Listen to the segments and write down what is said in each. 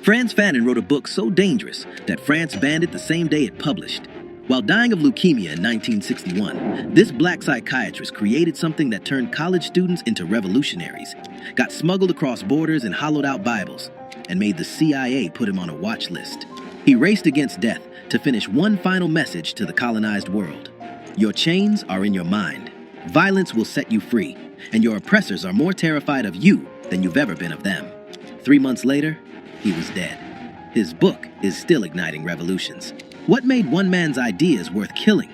Frantz Fanon wrote a book so dangerous that France banned it the same day it published. While dying of leukemia in 1961, this black psychiatrist created something that turned college students into revolutionaries, got smuggled across borders and hollowed out Bibles, and made the CIA put him on a watch list. He raced against death to finish one final message to the colonized world. Your chains are in your mind. Violence will set you free, and your oppressors are more terrified of you than you've ever been of them. 3 months later, he was dead. His book is still igniting revolutions. What made one man's ideas worth killing?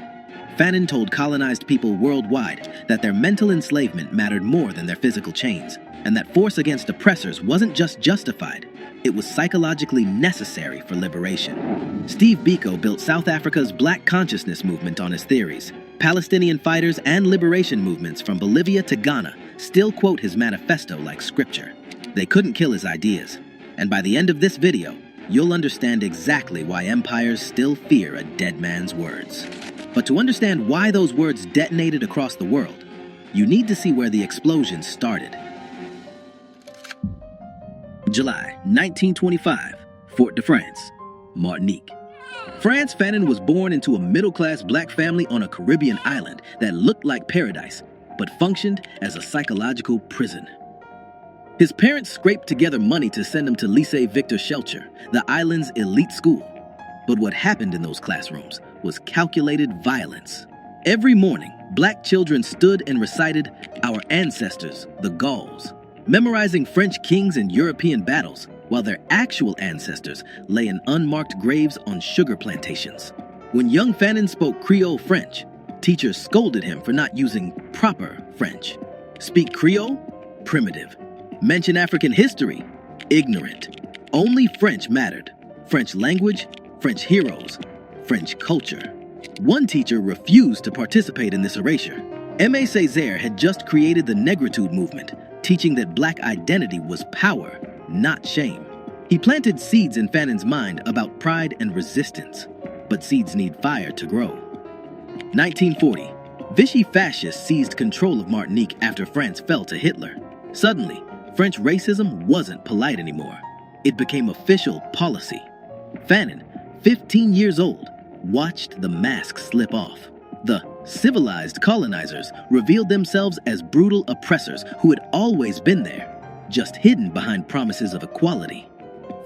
Fanon told colonized people worldwide that their mental enslavement mattered more than their physical chains, and that force against oppressors wasn't just justified, it was psychologically necessary for liberation. Steve Biko built South Africa's Black consciousness movement on his theories. Palestinian fighters and liberation movements from Bolivia to Ghana still quote his manifesto like scripture. They couldn't kill his ideas, and by the end of this video, you'll understand exactly why empires still fear a dead man's words. But to understand why those words detonated across the world, you need to see where the explosion started. July 1925, Fort de France, Martinique. Frantz Fanon was born into a middle-class black family on a Caribbean island that looked like paradise, but functioned as a psychological prison. His parents scraped together money to send him to Lycée Victor Schellcher, the island's elite school. But what happened in those classrooms was calculated violence. Every morning, black children stood and recited our ancestors, the Gauls, memorizing French kings and European battles, while their actual ancestors lay in unmarked graves on sugar plantations. When young Fanon spoke Creole French, teachers scolded him for not using proper French. Speak Creole? Primitive. Mention African history? Ignorant. Only French mattered. French language, French heroes, French culture. One teacher refused to participate in this erasure. Aimé Césaire had just created the Negritude movement, teaching that black identity was power, not shame. He planted seeds in Fanon's mind about pride and resistance, but seeds need fire to grow. 1940, Vichy fascists seized control of Martinique after France fell to Hitler. Suddenly, French racism wasn't polite anymore. It became official policy. Fanon, 15 years old, watched the mask slip off. The civilized colonizers revealed themselves as brutal oppressors who had always been there, just hidden behind promises of equality.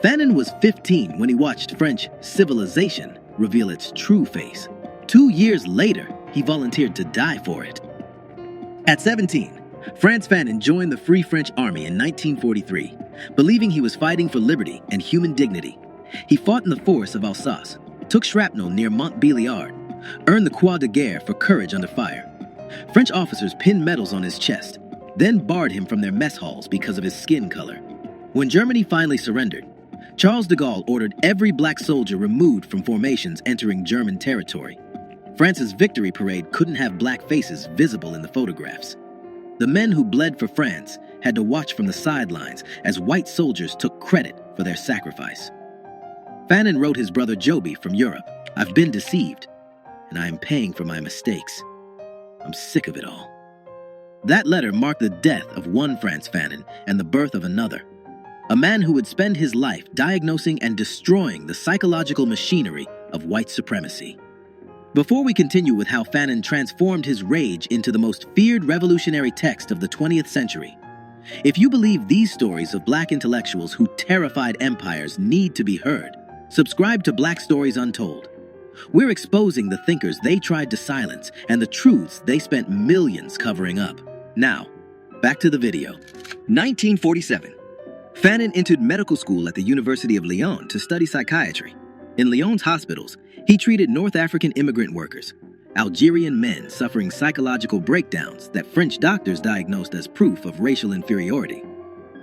Fanon was 15 when he watched French civilization reveal its true face. 2 years later, he volunteered to die for it. At 17, Frantz Fanon joined the Free French Army in 1943, believing he was fighting for liberty and human dignity. He fought in the forests of Alsace, took shrapnel near Montbéliard, earned the Croix de Guerre for courage under fire. French officers pinned medals on his chest, then barred him from their mess halls because of his skin color. When Germany finally surrendered, Charles de Gaulle ordered every black soldier removed from formations entering German territory. France's victory parade couldn't have black faces visible in the photographs. The men who bled for France had to watch from the sidelines as white soldiers took credit for their sacrifice. Fanon wrote his brother Joby from Europe, "I've been deceived, and I am paying for my mistakes. I'm sick of it all." That letter marked the death of one Frantz Fanon and the birth of another, a man who would spend his life diagnosing and destroying the psychological machinery of white supremacy. Before we continue with how Fanon transformed his rage into the most feared revolutionary text of the 20th century, if you believe these stories of black intellectuals who terrified empires need to be heard, subscribe to Black Stories Untold. We're exposing the thinkers they tried to silence and the truths they spent millions covering up. Now, back to the video. 1947. Fanon entered medical school at the University of Lyon to study psychiatry. In Lyon's hospitals, he treated North African immigrant workers, Algerian men suffering psychological breakdowns that French doctors diagnosed as proof of racial inferiority.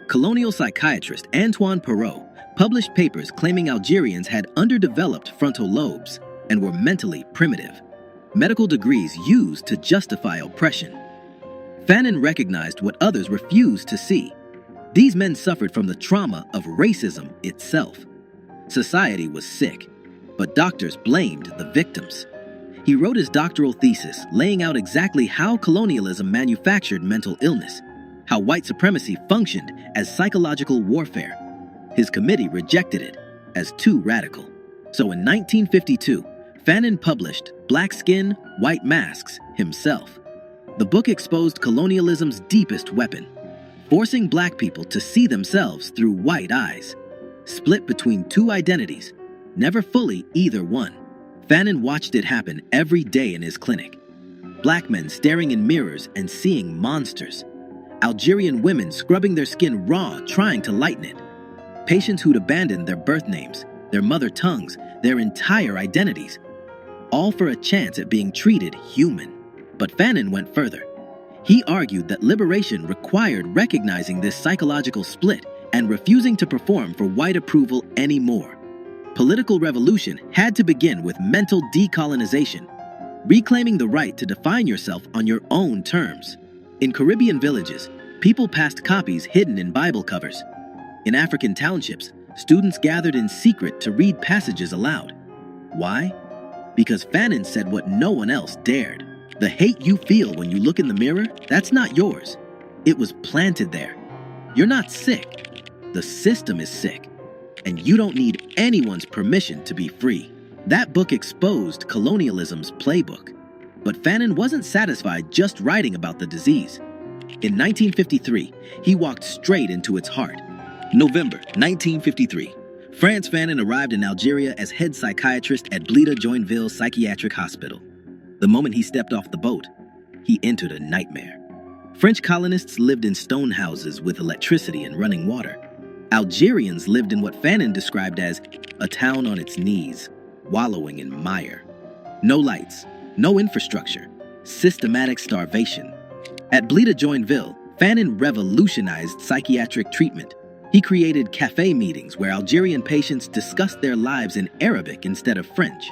Colonial psychiatrist Antoine Perrault published papers claiming Algerians had underdeveloped frontal lobes and were mentally primitive, medical degrees used to justify oppression. Fanon recognized what others refused to see. These men suffered from the trauma of racism itself. Society was sick, but doctors blamed the victims. He wrote his doctoral thesis laying out exactly how colonialism manufactured mental illness, how white supremacy functioned as psychological warfare. His committee rejected it as too radical. So in 1952, Fanon published Black Skin, White Masks himself. The book exposed colonialism's deepest weapon, forcing black people to see themselves through white eyes, split between two identities, never fully either one. Fanon watched it happen every day in his clinic. Black men staring in mirrors and seeing monsters. Algerian women scrubbing their skin raw, trying to lighten it. Patients who'd abandoned their birth names, their mother tongues, their entire identities, all for a chance at being treated human. But Fanon went further. He argued that liberation required recognizing this psychological split and refusing to perform for white approval anymore. Political revolution had to begin with mental decolonization, reclaiming the right to define yourself on your own terms. In Caribbean villages, people passed copies hidden in Bible covers. In African townships, students gathered in secret to read passages aloud. Why? Because Fanon said what no one else dared. The hate you feel when you look in the mirror, that's not yours. It was planted there. You're not sick. The system is sick. And you don't need anyone's permission to be free. That book exposed colonialism's playbook. But Fanon wasn't satisfied just writing about the disease. In 1953, he walked straight into its heart. November 1953. Frantz Fanon arrived in Algeria as head psychiatrist at Blida Joinville Psychiatric Hospital. The moment he stepped off the boat, he entered a nightmare. French colonists lived in stone houses with electricity and running water. Algerians lived in what Fanon described as a town on its knees, wallowing in mire. No lights, no infrastructure, systematic starvation. At Blida Joinville, Fanon revolutionized psychiatric treatment. He created cafe meetings where Algerian patients discussed their lives in Arabic instead of French.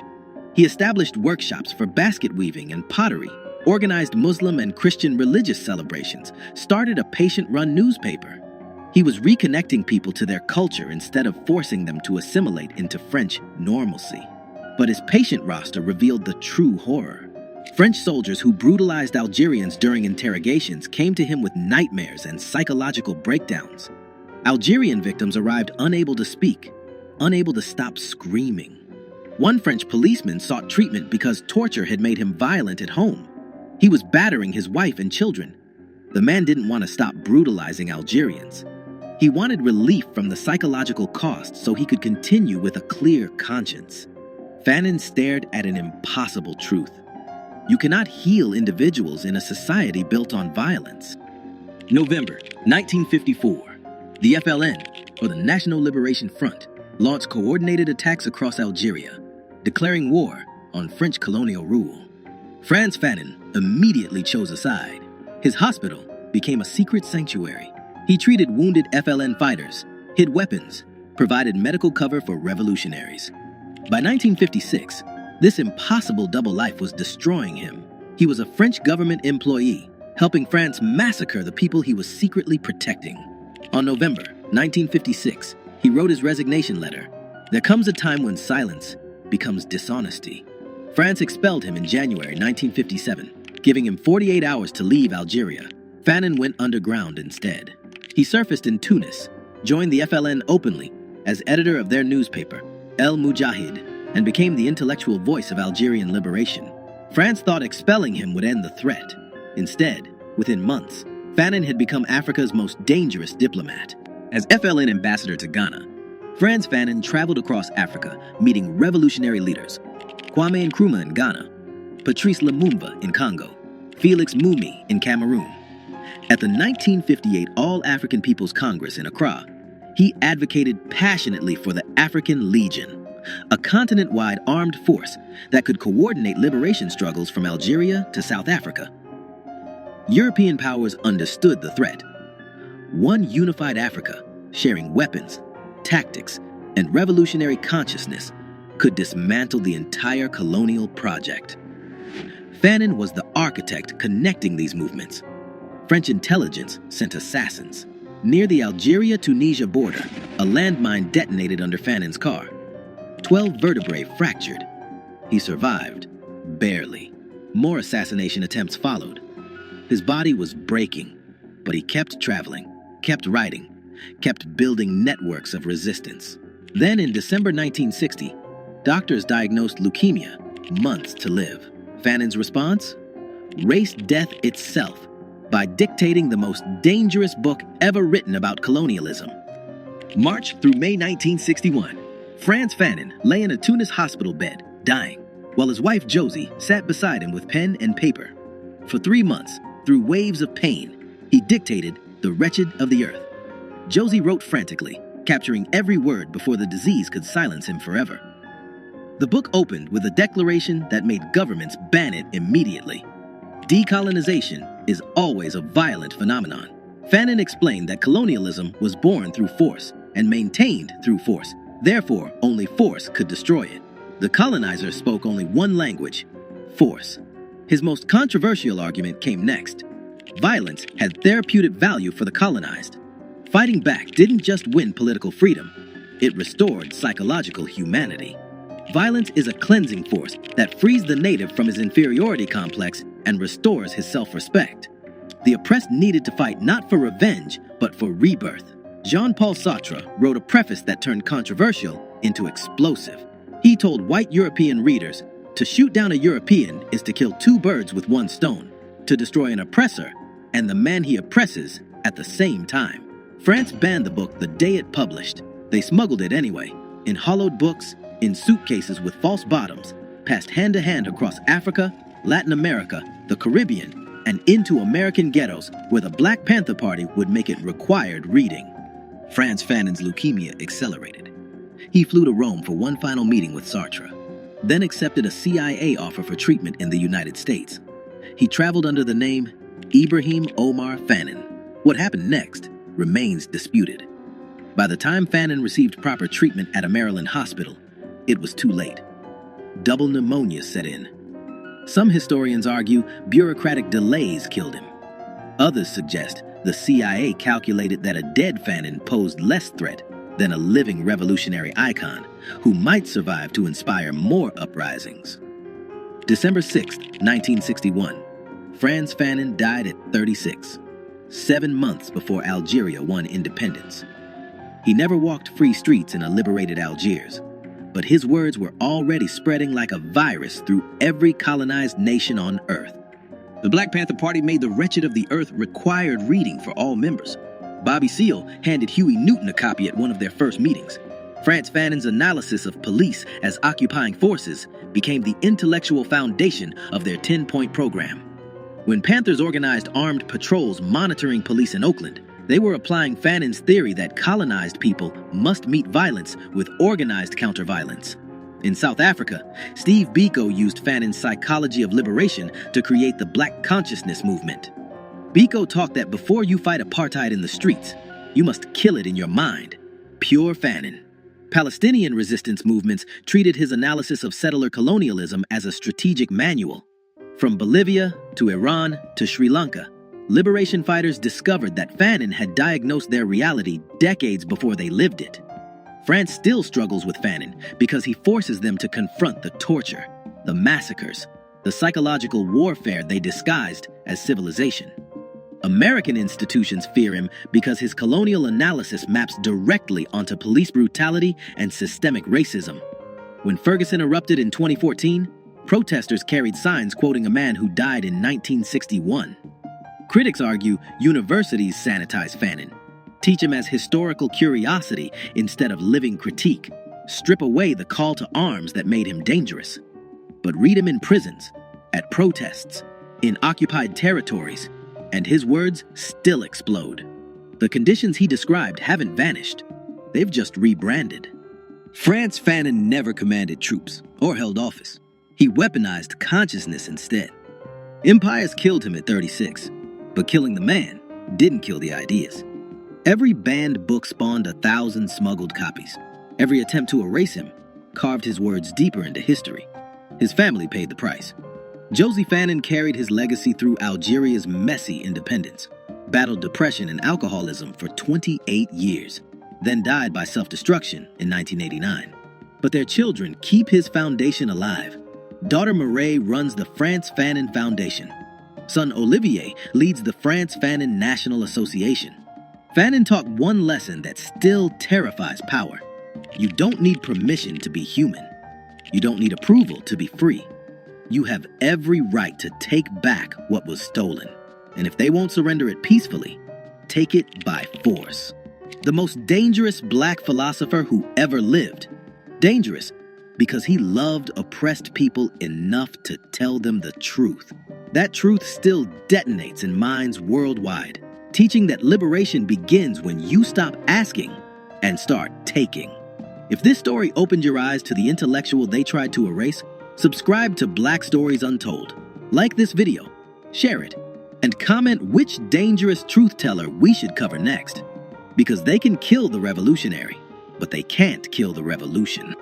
He established workshops for basket weaving and pottery, organized Muslim and Christian religious celebrations, started a patient-run newspaper. He was reconnecting people to their culture instead of forcing them to assimilate into French normalcy. But his patient roster revealed the true horror. French soldiers who brutalized Algerians during interrogations came to him with nightmares and psychological breakdowns. Algerian victims arrived unable to speak, unable to stop screaming. One French policeman sought treatment because torture had made him violent at home. He was battering his wife and children. The man didn't want to stop brutalizing Algerians. He wanted relief from the psychological cost so he could continue with a clear conscience. Fanon stared at an impossible truth. You cannot heal individuals in a society built on violence. November 1954. The FLN, or the National Liberation Front, launched coordinated attacks across Algeria, declaring war on French colonial rule. Frantz Fanon immediately chose a side. His hospital became a secret sanctuary. He treated wounded FLN fighters, hid weapons, provided medical cover for revolutionaries. By 1956, this impossible double life was destroying him. He was a French government employee, helping France massacre the people he was secretly protecting. On November 1956, he wrote his resignation letter. There comes a time when silence becomes dishonesty. France expelled him in January 1957, giving him 48 hours to leave Algeria. Fanon went underground instead. He surfaced in Tunis, joined the FLN openly as editor of their newspaper, El Mujahid, and became the intellectual voice of Algerian liberation. France thought expelling him would end the threat. Instead, within months, Fanon had become Africa's most dangerous diplomat. As FLN ambassador to Ghana, Frantz Fanon traveled across Africa, meeting revolutionary leaders. Kwame Nkrumah in Ghana, Patrice Lumumba in Congo, Felix Mumi in Cameroon. At the 1958 All-African People's Congress in Accra, he advocated passionately for the African Legion, a continent-wide armed force that could coordinate liberation struggles from Algeria to South Africa. European powers understood the threat. One unified Africa, sharing weapons, tactics, and revolutionary consciousness, could dismantle the entire colonial project. Fanon was the architect connecting these movements. French intelligence sent assassins. Near the Algeria-Tunisia border, a landmine detonated under Fanon's car. 12 vertebrae fractured. He survived, barely. More assassination attempts followed. His body was breaking, but he kept traveling, kept writing, kept building networks of resistance. Then in December 1960, doctors diagnosed leukemia, months to live. Fanon's response? Raced death itself by dictating the most dangerous book ever written about colonialism. March through May 1961, Frantz Fanon lay in a Tunis hospital bed, dying, while his wife Josie sat beside him with pen and paper. For 3 months, through waves of pain, he dictated The Wretched of the Earth. Josie wrote frantically, capturing every word before the disease could silence him forever. The book opened with a declaration that made governments ban it immediately. Decolonization is always a violent phenomenon. Fanon explained that colonialism was born through force and maintained through force. Therefore, only force could destroy it. The colonizers spoke only one language: force. His most controversial argument came next. Violence had therapeutic value for the colonized. Fighting back didn't just win political freedom, it restored psychological humanity. Violence is a cleansing force that frees the native from his inferiority complex and restores his self-respect. The oppressed needed to fight not for revenge, but for rebirth. Jean-Paul Sartre wrote a preface that turned controversial into explosive. He told white European readers, to shoot down a European is to kill 2 birds with 1 stone, to destroy an oppressor and the man he oppresses at the same time. France banned the book the day it published. They smuggled it anyway, in hollowed books, in suitcases with false bottoms, passed hand to hand across Africa, Latin America, the Caribbean, and into American ghettos where the Black Panther Party would make it required reading. Frantz Fanon's leukemia accelerated. He flew to Rome for one final meeting with Sartre, then accepted a CIA offer for treatment in the United States. He traveled under the name Ibrahim Omar Fanon. What happened next remains disputed. By the time Fanon received proper treatment at a Maryland hospital, it was too late. Double pneumonia set in. Some historians argue bureaucratic delays killed him. Others suggest the CIA calculated that a dead Fanon posed less threat than a living revolutionary icon who might survive to inspire more uprisings. December 6, 1961. Frantz Fanon died at 36, 7 months before Algeria won independence. He never walked free streets in a liberated Algiers, but his words were already spreading like a virus through every colonized nation on Earth. The Black Panther Party made The Wretched of the Earth required reading for all members. Bobby Seale handed Huey Newton a copy at one of their first meetings. Frantz Fanon's analysis of police as occupying forces became the intellectual foundation of their 10-point program. When Panthers organized armed patrols monitoring police in Oakland, they were applying Fanon's theory that colonized people must meet violence with organized counter-violence. In South Africa, Steve Biko used Fanon's psychology of liberation to create the Black consciousness movement. Biko taught that before you fight apartheid in the streets, you must kill it in your mind. Pure Fanon. Palestinian resistance movements treated his analysis of settler colonialism as a strategic manual. From Bolivia to Iran to Sri Lanka, liberation fighters discovered that Fanon had diagnosed their reality decades before they lived it. France still struggles with Fanon because he forces them to confront the torture, the massacres, the psychological warfare they disguised as civilization. American institutions fear him because his colonial analysis maps directly onto police brutality and systemic racism. When Ferguson erupted in 2014, protesters carried signs quoting a man who died in 1961. Critics argue universities sanitize Fanon, teach him as historical curiosity instead of living critique, strip away the call to arms that made him dangerous. But read him in prisons, at protests, in occupied territories, and his words still explode. The conditions he described haven't vanished. They've just rebranded. Frantz Fanon never commanded troops or held office. He weaponized consciousness instead. Empires killed him at 36, but killing the man didn't kill the ideas. Every banned book spawned 1,000 smuggled copies. Every attempt to erase him carved his words deeper into history. His family paid the price. Josie Fanon carried his legacy through Algeria's messy independence, battled depression and alcoholism for 28 years, then died by self-destruction in 1989. But their children keep his foundation alive. Daughter Mireille runs the Frantz Fanon Foundation. Son Olivier leads the Frantz Fanon National Association. Fanon taught one lesson that still terrifies power. You don't need permission to be human. You don't need approval to be free. You have every right to take back what was stolen. And if they won't surrender it peacefully, take it by force. The most dangerous black philosopher who ever lived. Dangerous because he loved oppressed people enough to tell them the truth. That truth still detonates in minds worldwide, teaching that liberation begins when you stop asking and start taking. If this story opened your eyes to the intellectual they tried to erase, subscribe to Black Stories Untold. Like this video, share it, and comment which dangerous truth teller we should cover next. Because they can kill the revolutionary, but they can't kill the revolution.